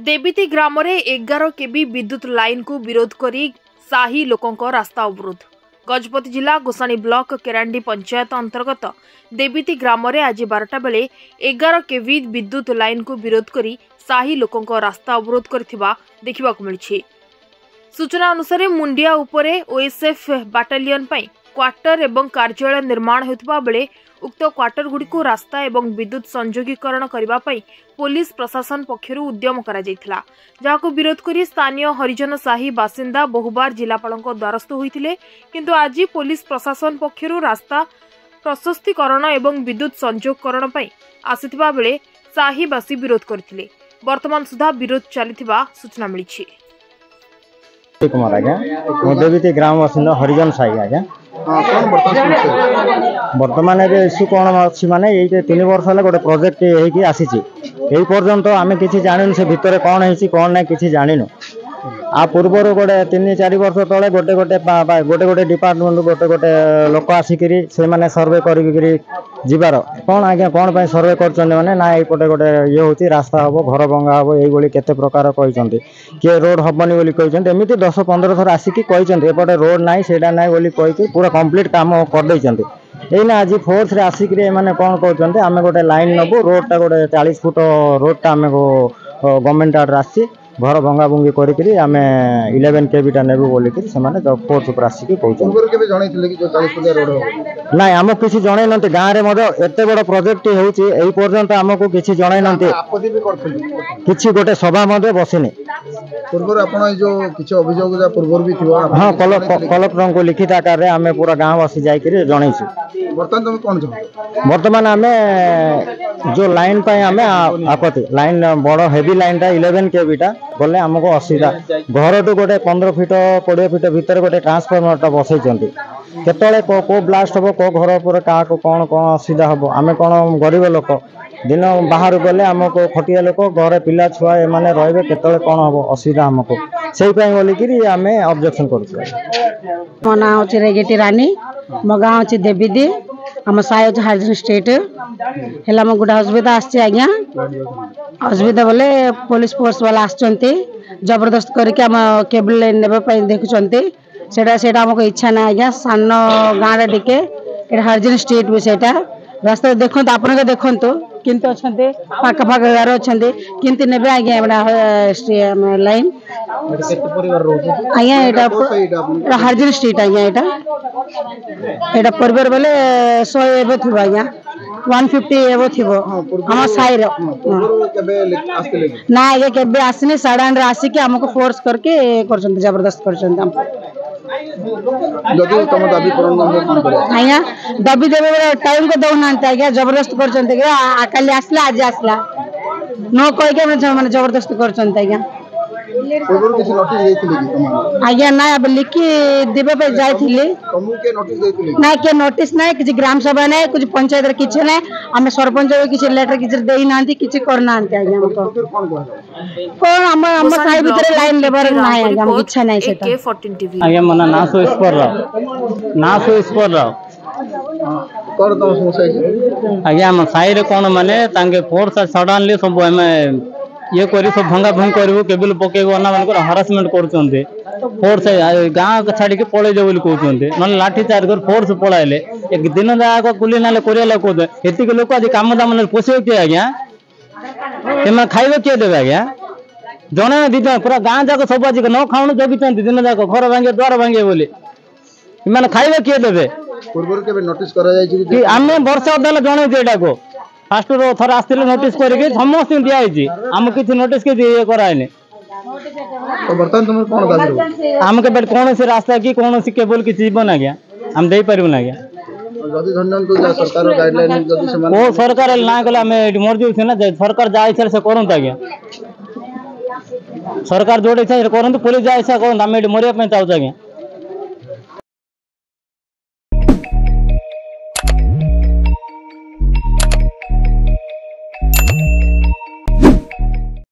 देवीती ग्राम रे 11 केबी विद्युत लाइन को विरोध करी साही लोकों रास्ता अवरोध। गजपति जिला गोसाणी ब्लॉक केरांडी पंचायत अंतर्गत देवीती ग्राम रे आज 12टा बेले 11 केबी विद्युत लाइन को विरोध करी साही लोकों रास्ता अवरोध करथिबा देखिबाकु मिलछि। सूचना अनुसार मुंडिया उपरे ओएसएफ बाटालियन पई क्वार्टर एवं कार्यालय निर्माण होता बेले उक्त क्वार्टर गुड़िक रास्ता एवं विद्युत संयोगीकरण करने पुलिस प्रशासन पक्षर उद्यम कर विरोध कर स्थानीय हरिजन साही बासिंदा बहुबार जिलापाल द्वारस्थ होते किंतु आज पुलिस प्रशासन पक्षर रास्ता प्रशस्तीकरण एवं विद्युत संयोगकरण आसिथिबा बेले साहीवासी विरोध करथिले। वर्तमान सुधा विरोध चलिथिबा सूचना मिली। कुमार आज्ञा देवीती ग्राम बासिंदा हरिजन साही आज्ञा बर्तमान इश्यू कौन अच्छी माने ये 3 वर्ष है गोटे प्रोजेक्ट होगी आसी पर्यंत आम कि जानू से भितर कौन है कौन ना कि जानू आ पूर्वर गोटे 3-4 वर्ष तले गोटे गोटे डिपार्टमेंट गोटे गोटे लोक आसिक से सर्वे कर कौन आज्ञा कौन पर सर्वे कर माने ना ये गोटे ये हूँ रास्ता हम घर भंगा हम ये केते प्रकार कहते किए रोड हेनी बोली कहते एमती 10-15 थर आसिक एपटे रोड ना से ना बोली कही पूरा कंप्लीट काम करदे एना आज फोर्स रे आसिक कौन कहते आम गोटे लाइन नबू रोडटा गोटे 40 फुट रोडटा आम गवर्नमेंट आर्डर आसी घर भंगा भंगी करें 11 केबीटा नेबू बोलिक फोर्स उपर आसिक ना आमको किसी जन ना गाँव में एत बड़ प्रोजेक्ट होपर्यंत आमको किसी जन ना कि गोटे सभा बसनी हाँ कलेक्टर को लिखित आकार आम पूरा गाँव बसी जाकर जनईसु बर्तमान आम जो लाइन आम आपत्ति लाइन बड़ हेवी लाइन 11 केबीटा गले आमको असुविधा घर तो गोटे 15 फीट 20 फीट भितर गोटे ट्रांसफॉर्मर बसई केतले को ब्लास्ट हम को घर पर क्या कौन कौन असुविधा हम आम कौन गरीब लोक दिन बाहर गले आमको खटिया लोक घर पिला छुआ एमाने रहिबे केतले कौन हम असुविधा आमको से बोलिकी आम ऑब्जेक्शन कर। मो ना हूँ रेगेटी रानी मो गाँव हूँ देवीदी आम साई हार्जन स्टेट है गोटे असुविधा आज्ञा असुविधा बोले पुलिस फोर्स वाला आसुँच जबरदस्त करके आम केबल लाइन ने देखुं से आमको इच्छा ना आज्ञा सान गाँव टिके हार्जन स्टेट भी से रास्ता देखो आप देखु किंतु अच्छा पाख पाख गार अच्छा किंतु ने आज्ञा लाइन आज्ञा यहाँ हार्जन स्ट्रीट आज्ञा यहाँ परिवार बेले 100 एवं थी आज्ञा 150 एवं थी आम साई ना आज्ञा के आसनी 8:30 आसिक आमको फोर्स करके जबरदस्त कर आज्ञा दबी देवे टाइम को दौना आज्ञा जबरदस्त कर आसला आज आसला नो कह मैंने जबरदस्त कर आज्ञा ना अब लिखी देवे जाइए ना के नोटिस ना कि ग्राम सभा ना कुछ पंचायत किसी ना आम सरपंच किसी लेटर किसी देना किसी करना आज्ञा कौन आम साई भीतर लाइन लेबर ना आज्ञा इच्छा ना आज्ञा मना नासो ईश्वर राव आज्ञा आम साई कौन माने फोर्स सडनली सब ये कर सब भंगा भंगी करूँ केबल पकेब हरासमेंट कर फोर्स गाँव छाड़ी पलैज बोली कहते ना लाठी चार्ज कर फोर्स पलाइले एक दिन जाक कुली ना कहते ये लोक आज कम दाम पोषे किए आज्ञा से खाइबे किए देवे आज्ञा जड़े ना दीज पूरा गाँव जाक सब आज न खाऊ जगिंट दिन जाक घर भांगे द्वार भांगे बोली इमान खाइबे किए देवे आम वर्ष अदा जन यहाँ को फास्ट थर आसते नोटिस करके समस्त दिखाई आम किसी नोटिस के कराए आम के कौन से रास्ता कि कौन केबल किसी जीवन आज्ञा आम दे पारूना आज्ञा सरकार ना कले आम मरजू ना सरकार जहाँ इच्छा से करूँ आज्ञा सरकार जो इच्छा करूँ पुलिस जहाँ इच्छा करूँ आम ये मरिया चाहूँ आज्ञा।